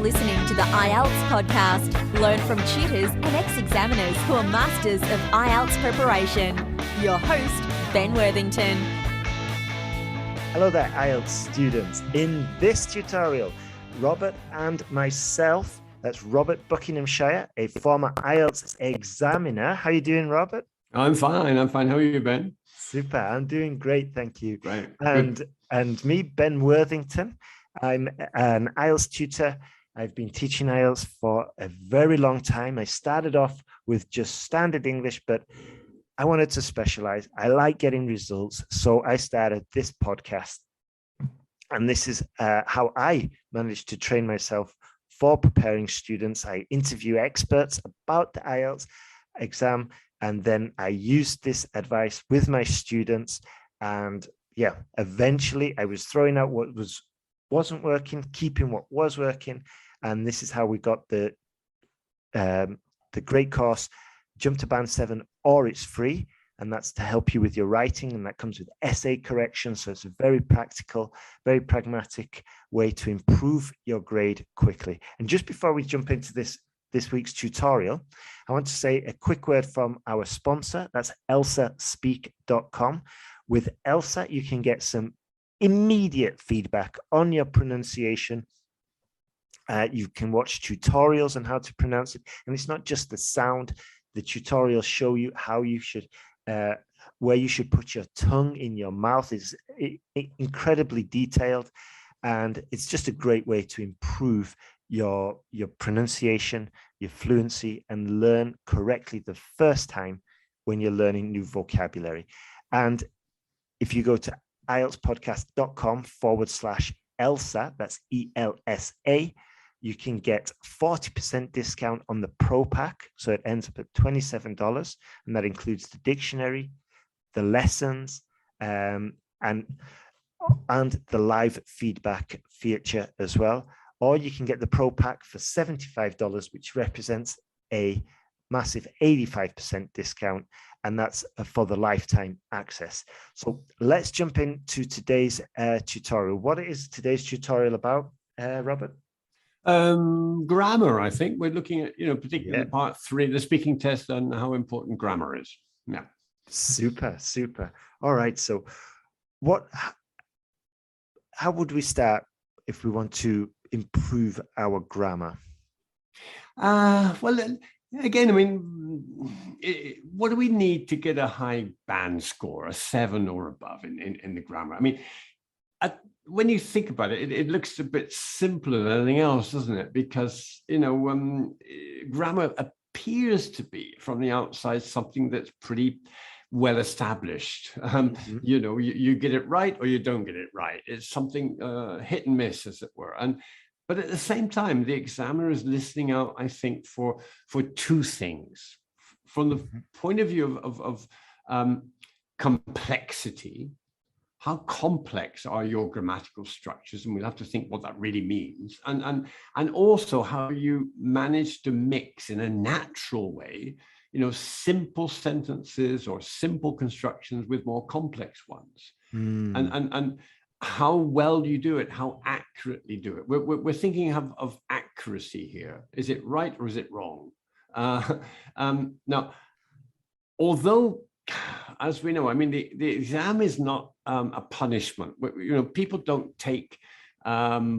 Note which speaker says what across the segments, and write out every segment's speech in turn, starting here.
Speaker 1: listening to the IELTS podcast. Learn from tutors and ex-examiners who are masters of IELTS preparation. Your host, Ben Worthington.
Speaker 2: Hello there, IELTS students. In this tutorial, Robert and myself, that's Robert Buckinghamshire, a former IELTS examiner. How are you doing, Robert?
Speaker 3: I'm fine. How are you, Ben?
Speaker 2: Super. I'm doing great, thank you.
Speaker 3: Great.
Speaker 2: And me, Ben Worthington. I'm an IELTS tutor. I've been teaching IELTS for a very long time. I started off with just standard English, but I wanted to specialize. I like getting results. So I started this podcast. And this is how I managed to train myself for preparing students. I interview experts about the IELTS exam, and then I used this advice with my students. And yeah, eventually I was throwing out what wasn't working, keeping what was working. And this is how we got the great course, Jump to Band 7, or it's free. And that's to help you with your writing. And that comes with essay correction. So it's a very practical, very pragmatic way to improve your grade quickly. And just before we jump into this week's tutorial, I want to say a quick word from our sponsor. That's elsaspeak.com. With Elsa, you can get some immediate feedback on your pronunciation. You can watch tutorials on how to pronounce it. And it's not just the sound. The tutorials show you how you should, where you should put your tongue in your mouth. Is incredibly detailed. And it's just a great way to improve your pronunciation, your fluency, and learn correctly the first time when you're learning new vocabulary. And if you go to IELTSpodcast.com/Elsa, that's ELSA, you can get 40% discount on the Pro Pack. So it ends up at $27, and that includes the dictionary, the lessons, and the live feedback feature as well. Or you can get the Pro Pack for $75, which represents a massive 85% discount, and that's for the lifetime access. So let's jump into today's tutorial. What is today's tutorial about, Robert?
Speaker 3: Grammar, I think. We're looking at, particularly part 3, the speaking test, and how important grammar is. Yeah.
Speaker 2: Super. All right. So how would we start if we want to improve our grammar?
Speaker 3: Well, again, I mean, what do we need to get a high band score, a 7 or above in the grammar? I mean, when you think about it, it looks a bit simpler than anything else, doesn't it? Because, grammar appears to be, from the outside, something that's pretty well established. You get it right or you don't get it right. It's something hit and miss, as it were. But at the same time, the examiner is listening out, I think, for two things. From the point of view of complexity, how complex are your grammatical structures? And we'll have to think what that really means. And also how you manage to mix in a natural way, simple sentences or simple constructions with more complex ones. And how well you do it, how accurately do it. We're thinking of accuracy here. Is it right or is it wrong? Now, although, as we know, I mean, the exam is not a punishment. People don't take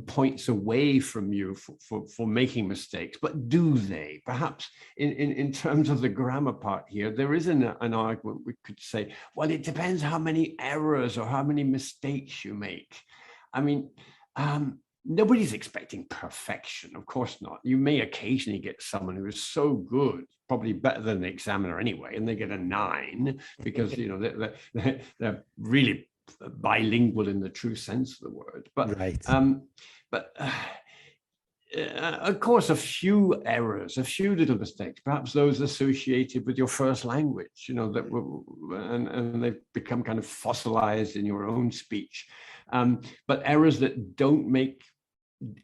Speaker 3: points away from you for making mistakes, but do they? Perhaps in terms of the grammar part here, there is an argument. We could say, well, it depends how many errors or how many mistakes you make. I mean, nobody's expecting perfection, of course not. You may occasionally get someone who is so good, probably better than the examiner anyway, and they get a 9 because they're really bilingual in the true sense of the word. But
Speaker 2: right.
Speaker 3: Of course, a few errors, a few little mistakes, perhaps those associated with your first language, and they've become kind of fossilized in your own speech. But errors that don't make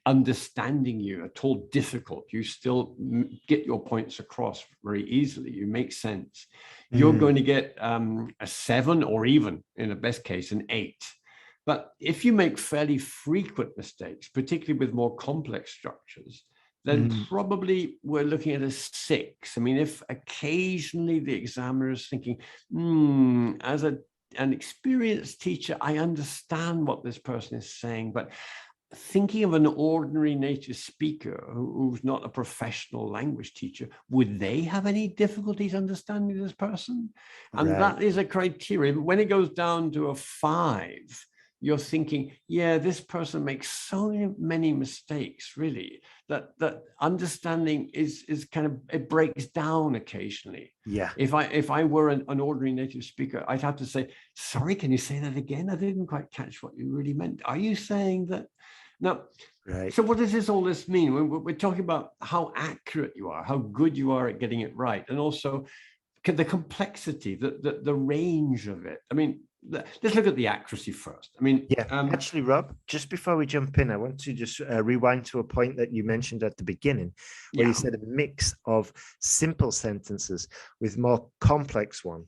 Speaker 3: understanding you at all difficult. You still get your points across very easily. You make sense. You're going to get a 7 or even, in the best case, an 8. But if you make fairly frequent mistakes, particularly with more complex structures, then
Speaker 2: Mm.
Speaker 3: probably we're looking at a 6. I mean, if occasionally the examiner is thinking, as an experienced teacher, I understand what this person is saying, but thinking of an ordinary native speaker who's not a professional language teacher, would they have any difficulties understanding this person? And
Speaker 2: Right.
Speaker 3: that is a criteria. When it goes down to a 5, you're thinking, yeah, this person makes so many mistakes, really, that understanding is kind of, it breaks down occasionally.
Speaker 2: Yeah.
Speaker 3: If I were an ordinary native speaker, I'd have to say, sorry, can you say that again? I didn't quite catch what you really meant. Are you saying that? Now,
Speaker 2: Right.
Speaker 3: so what does all this mean? We're talking about how accurate you are, how good you are at getting it right, and also the complexity, the range of it. I mean, let's look at the accuracy first. I mean,
Speaker 2: Yeah, actually, Rob, just before we jump in, I want to just rewind to a point that you mentioned at the beginning, where you said a mix of simple sentences with more complex one.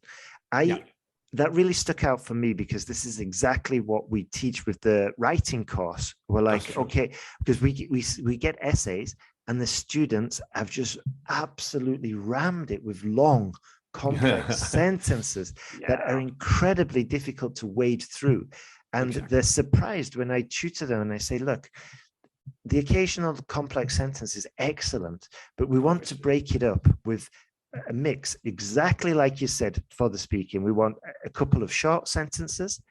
Speaker 2: That really stuck out for me because this is exactly what we teach with the writing course. We're like, okay, because we get essays and the students have just absolutely rammed it with long, complex sentences that are incredibly difficult to wade through. And they're surprised when I tutor them and I say, look, the occasional complex sentence is excellent, but we want to break it up with a mix, exactly like you said for the speaking. We want a couple of short sentences,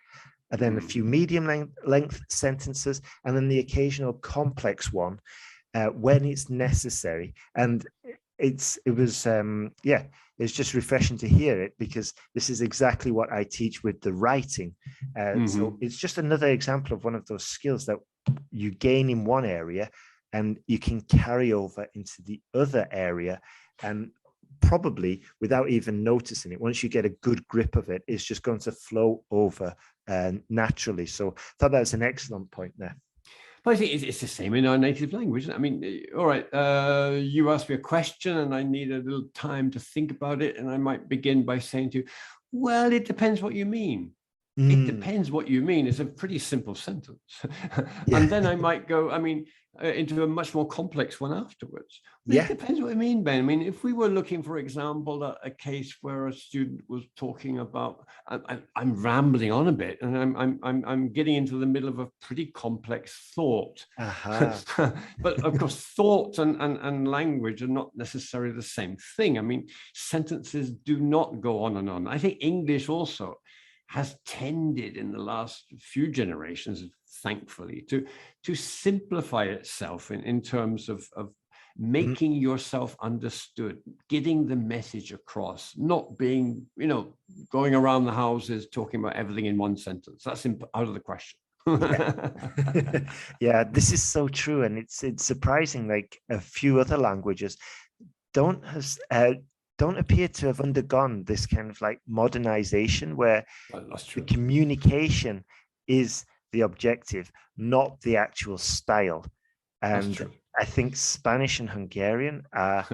Speaker 2: and then a few medium length sentences, and then the occasional complex one when it's necessary. And it's just refreshing to hear it, because this is exactly what I teach with the writing. So it's just another example of one of those skills that you gain in one area and you can carry over into the other area, and probably without even noticing it, once you get a good grip of it, it's just going to flow over naturally. So I thought that was an excellent point there.
Speaker 3: But I think it's the same in our native language. I mean, all right, you asked me a question and I need a little time to think about it. And I might begin by saying to you, well, it depends what you mean. It depends what you mean. It's a pretty simple sentence. And then I might go, into a much more complex one afterwards. It depends what I mean, Ben. I mean, if we were looking, for example, a case where a student was talking about, I'm rambling on a bit, and I'm getting into the middle of a pretty complex thought. But of course, thought and language are not necessarily the same thing. I mean, sentences do not go on and on. I think English also has tended in the last few generations, thankfully, to simplify itself in terms of making yourself understood, getting the message across, not being, going around the houses talking about everything in one sentence. That's out of the question.
Speaker 2: Yeah, this is so true. And it's surprising, like a few other languages don't appear to have undergone this kind of like modernization, where the communication is the objective, not the actual style. And I think Spanish and Hungarian are,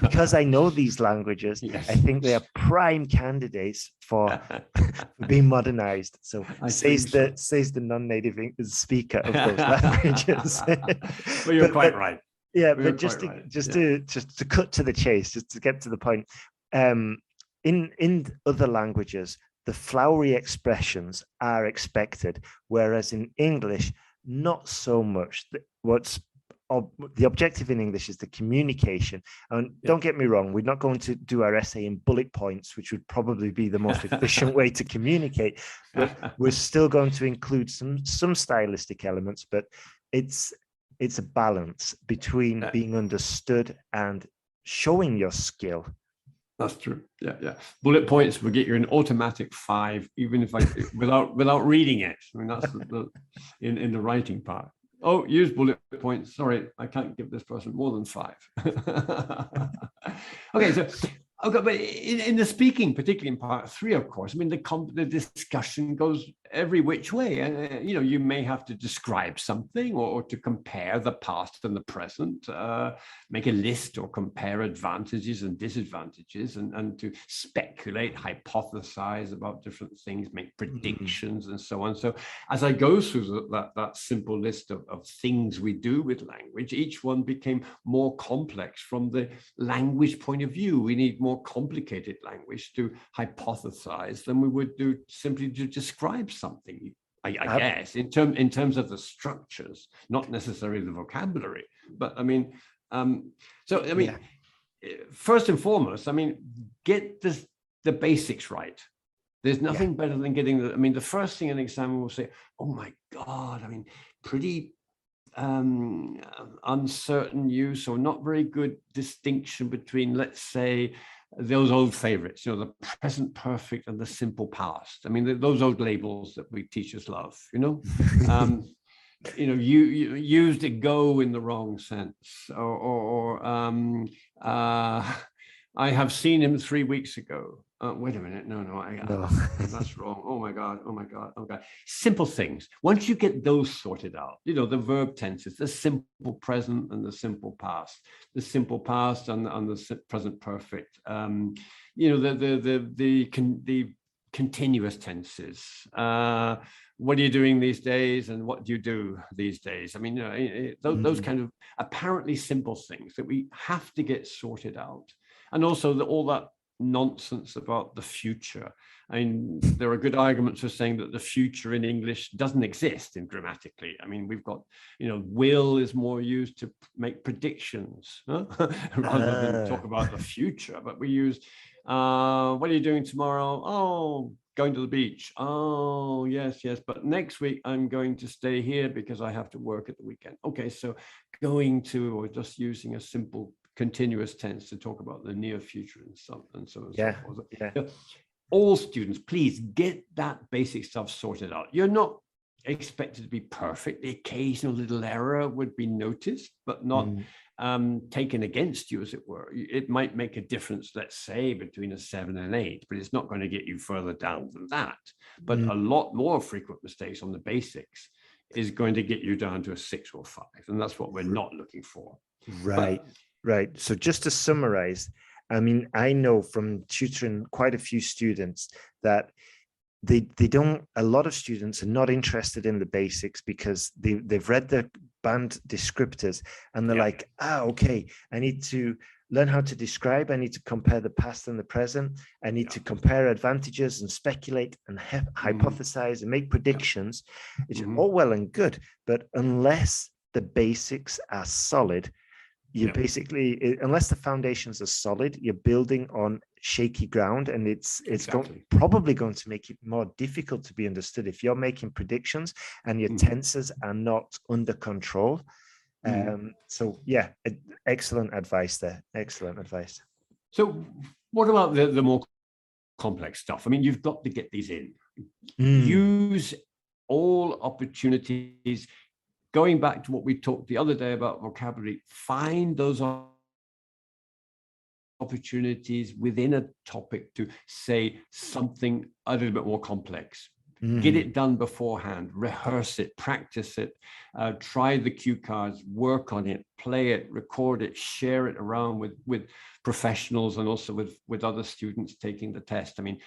Speaker 2: because I know these languages, I think they are prime candidates for being modernized. So says the non-native speaker of those languages.
Speaker 3: Well, you're quite right.
Speaker 2: Yeah, but just to cut to the chase, just to get to the point, in other languages, the flowery expressions are expected, whereas in English, not so much. The objective in English is the communication. And don't get me wrong, we're not going to do our essay in bullet points, which would probably be the most efficient way to communicate. But we're still going to include some stylistic elements, but it's a balance between being understood and showing your skill.
Speaker 3: That's true. Yeah. Bullet points will get you an automatic 5, even if without reading it. I mean, that's in the writing part. Oh, use bullet points. Sorry, I can't give this person more than 5. Okay, so Okay, but in the speaking, particularly in part 3, of course, I mean, the discussion goes every which way. And, you may have to describe something or to compare the past and the present, make a list or compare advantages and disadvantages, and to speculate, hypothesize about different things, make predictions and so on. So as I go through that simple list of things we do with language, each one became more complex from the language point of view. We need more complicated language to hypothesize than we would do simply to describe something, I guess, in terms of the structures, not necessarily the vocabulary. But I mean, first and foremost, I mean, get the basics right. There's nothing better than getting the first thing an examiner will say, oh my God, I mean, pretty uncertain use or not very good distinction between, let's say, those old favorites, the present perfect and the simple past. I mean, those old labels that we teachers love, you used to go in the wrong sense, or I have seen him 3 weeks ago. Wait a minute, no, that's wrong. Oh my God. Simple things. Once you get those sorted out, the verb tenses, the simple present and the simple past, the simple past and the present perfect, the continuous tenses. What are you doing these days, and what do you do these days? I mean, those kind of apparently simple things that we have to get sorted out. And also all that nonsense about the future. I mean, there are good arguments for saying that the future in English doesn't exist grammatically. I mean, we've got, will is more used to make predictions rather than talk about the future. But we use, what are you doing tomorrow? Oh, going to the beach. Oh, yes. But next week I'm going to stay here because I have to work at the weekend. Okay, so going to, or just using a simple continuous tense to talk about the near future and so on and so forth. Yeah. All students, please get that basic stuff sorted out. You're not expected to be perfect. The occasional little error would be noticed, but not taken against you, as it were. It might make a difference, let's say, between a 7 and 8, but it's not going to get you further down than that. But a lot more frequent mistakes on the basics is going to get you down to a 6 or 5. And that's what we're not looking for.
Speaker 2: Right. So just to summarize, I mean, I know from tutoring quite a few students that a lot of students are not interested in the basics because they've read the band descriptors and they're like, okay, I need to learn how to describe, I need to compare the past and the present, I need to compare advantages and speculate and hypothesize and make predictions. It's all well and good, but unless the basics are solid, you basically, unless the foundations are solid, you're building on shaky ground, and it's probably going to make it more difficult to be understood if you're making predictions and your tenses are not under control. So yeah, excellent advice there. Excellent advice.
Speaker 3: So what about the more complex stuff? I mean, you've got to get these in. Use all opportunities. Going back to what we talked the other day about vocabulary, find those opportunities within a topic to say something a little bit more complex. Get it done beforehand, rehearse it, practice it, try the cue cards, work on it, play it, record it, share it around with professionals and also with other students taking the test. I mean,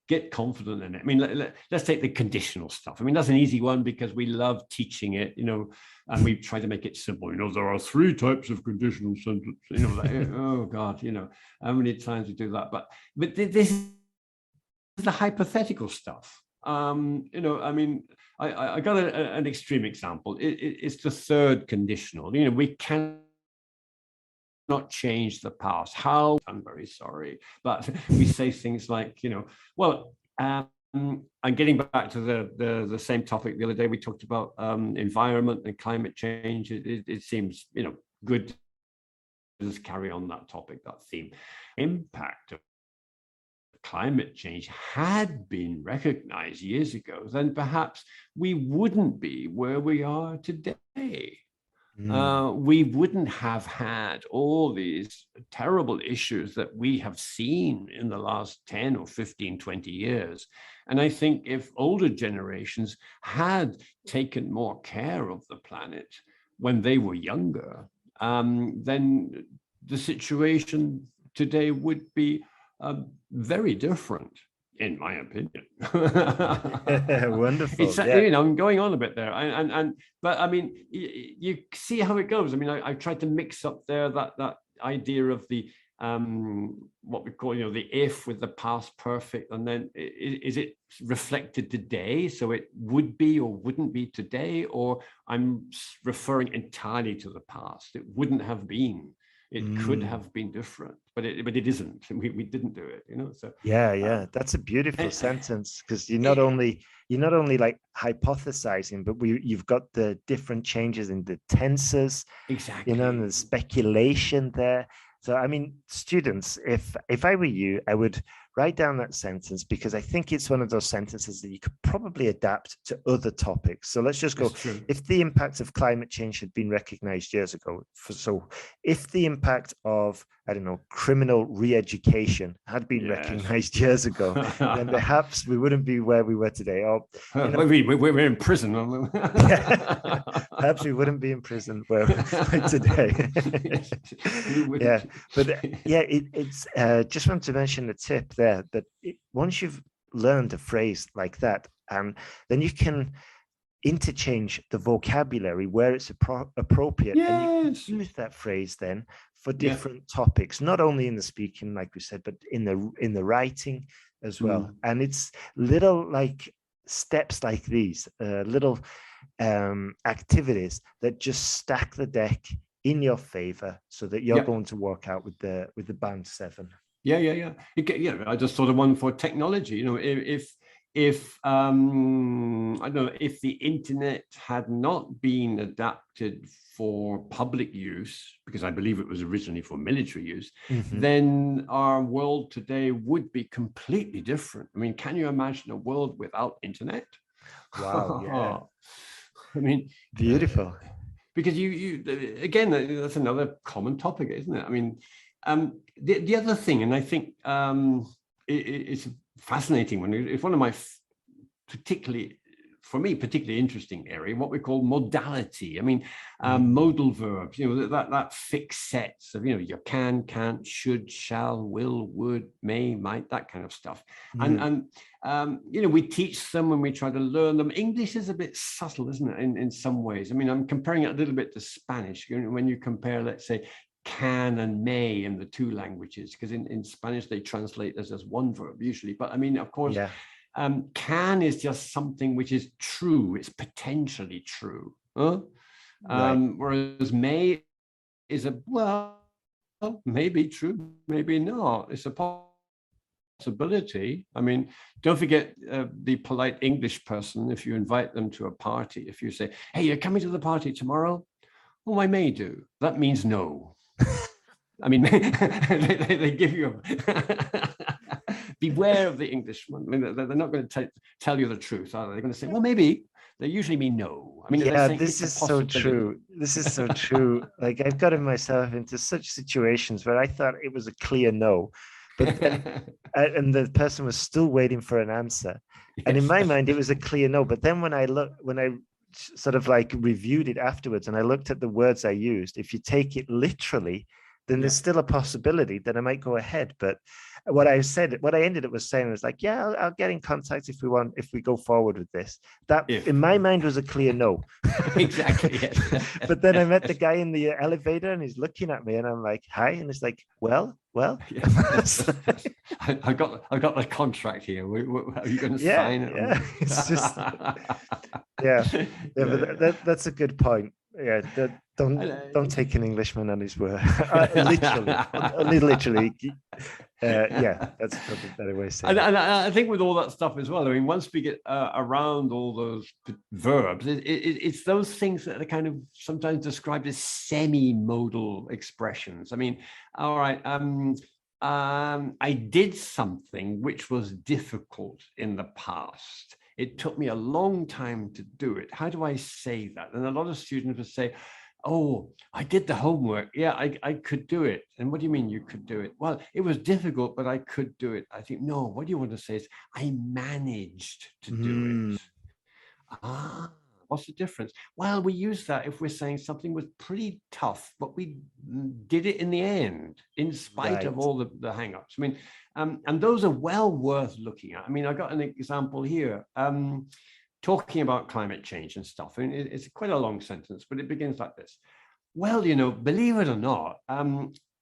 Speaker 3: get confident in it. I mean, let's take the conditional stuff. I mean, that's an easy one because we love teaching it, and we try to make it simple. There are 3 types of conditional sentence, oh God, how many times we do that? But this is the hypothetical stuff. I mean, I got an extreme example. It's the 3rd conditional. We can not change the past. How? I'm very sorry, but we say things like, and getting back to the same topic the other day, we talked about environment and climate change. It seems good to just carry on that topic, that theme. Impact of climate change had been recognized years ago, then perhaps we wouldn't be where we are today. we wouldn't have had all these terrible issues that we have seen in the last 10 or 15, 20 years. And I think if older generations had taken more care of the planet when they were younger, then the situation today would be very different, in my opinion.
Speaker 2: Wonderful.
Speaker 3: It's, you know, I'm going on a bit there, but I mean, you see how it goes. I mean, I tried to mix up there that idea of the what we call, you know, the if with the past perfect, and then is it reflected today, so it would be or wouldn't be today, or I'm referring entirely to the past. It wouldn't have been. It could have been different, but it isn't. We didn't do it, you know. So
Speaker 2: yeah, that's a beautiful sentence, because you're not only like hypothesizing, but you've got the different changes in the tenses,
Speaker 3: exactly,
Speaker 2: you know, and the speculation there. So I mean, students, if I were you, I would write down that sentence, because I think it's one of those sentences that you could probably adapt to other topics. So let's just go. If the impact of climate change had been recognized years ago, so if the impact of, I don't know, criminal re-education had been recognized years ago, then perhaps we wouldn't be where we were today. Or, you know,
Speaker 3: we're in prison.
Speaker 2: Perhaps we wouldn't be in prison where we're today. Yeah, but yeah, it's just want to mention a tip there, that once you've learned a phrase like that, then you can interchange the vocabulary where it's appropriate, and you can use that phrase then for different topics, not only in the speaking, like we said, but in the writing as well. And it's little like steps like these, little activities that just stack the deck in your favor, so that you're going to work out with the Band 7.
Speaker 3: Yeah. I just thought of one for technology. You know, if I don't know, if the internet had not been adapted for public use, because I believe it was originally for military use, then our world today would be completely different. I mean, can you imagine a world without internet?
Speaker 2: Wow. Yeah.
Speaker 3: I mean,
Speaker 2: beautiful.
Speaker 3: Because you again, that's another common topic, isn't it? I mean, the other thing, and I think it's fascinating one. It's one of my particularly interesting area, what we call modality. I mean, modal verbs. You know, that fixed sets of, you know, your can, can't, should, shall, will, would, may, might, that kind of stuff. And you know, we teach them when we try to learn them. English is a bit subtle, isn't it? In some ways. I mean, I'm comparing it a little bit to Spanish. You know, when you compare, let's say, can and may in the two languages, because in Spanish they translate this as one verb usually, but I mean, of course, can is just something which is true, it's potentially true, whereas may is maybe true, maybe not. It's a possibility. I mean, don't forget the polite English person. If you invite them to a party, if you say, hey, you're coming to the party tomorrow, oh, I may do, that means no. I mean, they give you beware of the Englishman. I mean, they're not going to tell you the truth, are they? They're going to say, well, maybe. They usually mean no. I mean,
Speaker 2: this is so true. This is so true. Like, I've gotten myself into such situations where I thought it was a clear no, but then, and the person was still waiting for an answer. And in my mind, it was a clear no. But then when I sort of like reviewed it afterwards, and I looked at the words I used, if you take it literally, then there's still a possibility that I might go ahead. But what I ended up was saying was like, yeah, I'll get in contact if we go forward with this. That in my mind was a clear no.
Speaker 3: Exactly. Yes.
Speaker 2: But then I met the guy in the elevator, and he's looking at me, and I'm like, hi, and it's like, well.
Speaker 3: Yes. I've got the contract here. Are you going to sign it?
Speaker 2: Yeah, it's just but that's a good point. Yeah, don't take an Englishman on his word. Literally. That's probably a better way of saying it.
Speaker 3: And I think with all that stuff as well, I mean, once we get around all those verbs, it's those things that are kind of sometimes described as semi-modal expressions. I mean, all right, I did something which was difficult in the past. It took me a long time to do it. How do I say that? And a lot of students would say, oh, I did the homework. Yeah, I could do it. And what do you mean you could do it? Well, it was difficult, but I could do it. I think, no, what you want to say is I managed to do it. Ah, what's the difference? Well, we use that if we're saying something was pretty tough, but we did it in the end, in spite of all the hang-ups. I mean, and those are well worth looking at. I mean, I got an example here. Talking about climate change and stuff. I mean, it's quite a long sentence, but it begins like this. Well, believe it or not,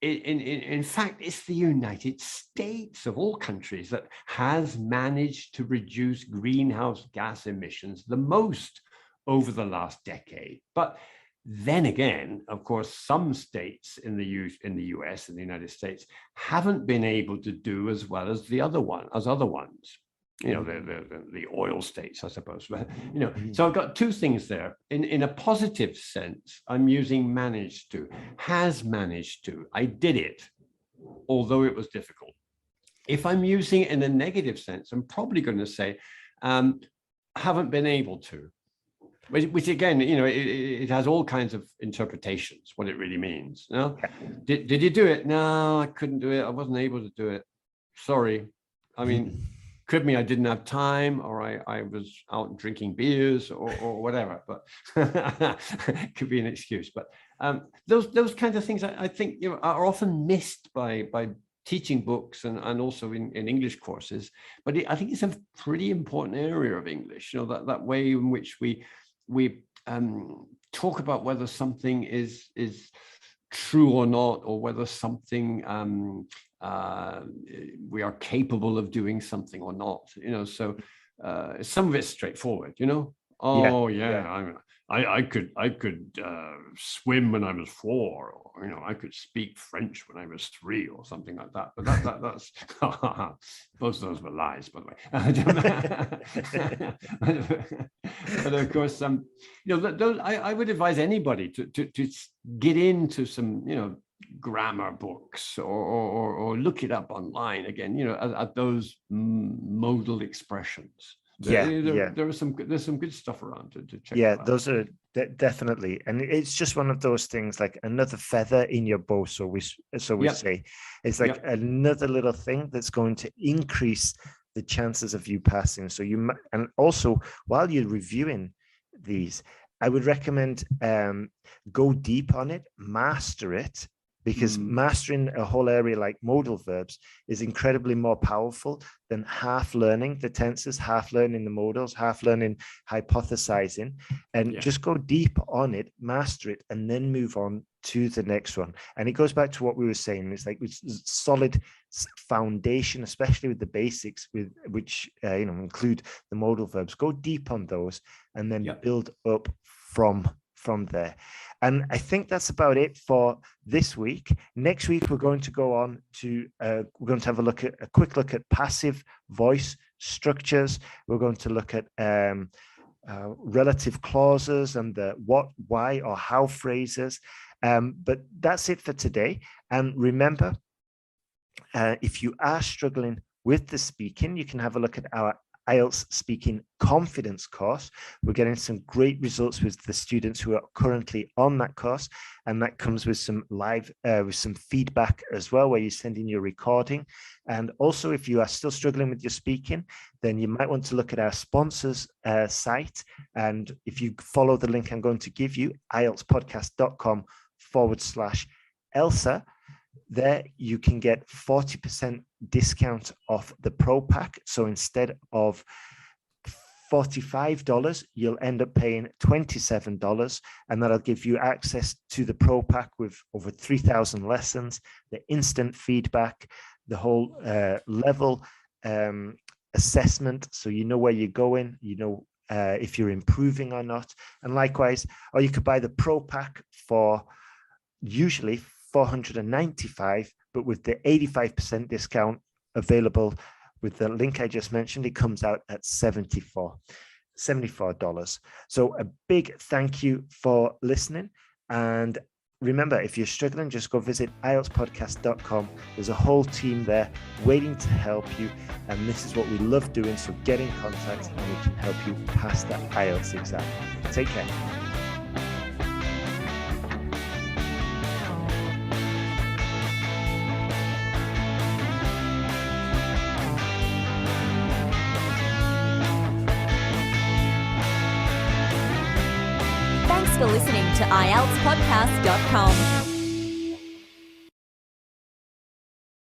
Speaker 3: in fact, it's the United States of all countries that has managed to reduce greenhouse gas emissions the most over the last decade. But then again, of course, some states in the US and the United States haven't been able to do as well as other ones. The oil states, I suppose. But, so I've got two things there. In a positive sense, I'm using managed to, has managed to. I did it, although it was difficult. If I'm using it in a negative sense, I'm probably going to say, haven't been able to. Which again, it has all kinds of interpretations, what it really means. Did you do it? No, I couldn't do it. I wasn't able to do it. Sorry. I mean, could mean I didn't have time, or I was out drinking beers or whatever, but it could be an excuse. But those kinds of things I think are often missed by teaching books and also in English courses. But I think it's a pretty important area of English, that way in which we talk about whether something is true or not, or whether something we are capable of doing something or not, so some of it's straightforward, I could swim when I was 4, or I could speak French when I was 3, or something like that. But that's both of those were lies, by the way. But of course, I would advise anybody to get into some grammar books or look it up online again, at those modal expressions. There's some good stuff around to check out.
Speaker 2: Those are definitely, and it's just one of those things, like another feather in your bow, so we say. It's like another little thing that's going to increase the chances of you passing. So and also while you're reviewing these, I would recommend go deep on it, master it, because mastering a whole area like modal verbs is incredibly more powerful than half learning the tenses, half learning the modals, half learning hypothesizing. And just go deep on it, master it, and then move on to the next one. And it goes back to what we were saying. It's like it's solid foundation, especially with the basics, which include the modal verbs. Go deep on those and then build up from there. And I think that's about it for this week. Next week, we're going to go on to, we're going to have a quick look at passive voice structures. We're going to look at relative clauses and the what, why, or how phrases. But that's it for today. And remember, if you are struggling with the speaking, you can have a look at our IELTS Speaking Confidence course. We're getting some great results with the students who are currently on that course, and that comes with some live, with some feedback as well, where you send in your recording. And also, if you are still struggling with your speaking, then you might want to look at our sponsors site. And if you follow the link I'm going to give you, IELTSpodcast.com/Elsa, there you can get 40% discount off the Pro Pack. So instead of $45, you'll end up paying $27, and that'll give you access to the Pro Pack with over 3,000 lessons, the instant feedback, the whole level assessment, so you know where you're going, if you're improving or not. And likewise, or you could buy the Pro Pack for usually $495, but with the 85% discount available with the link I just mentioned, it comes out at $74. So a big thank you for listening. And remember, if you're struggling, just go visit IELTSpodcast.com. There's a whole team there waiting to help you. And this is what we love doing. So get in contact and we can help you pass that IELTS exam. Take care.
Speaker 1: Thanks for listening to IELTSpodcast.com.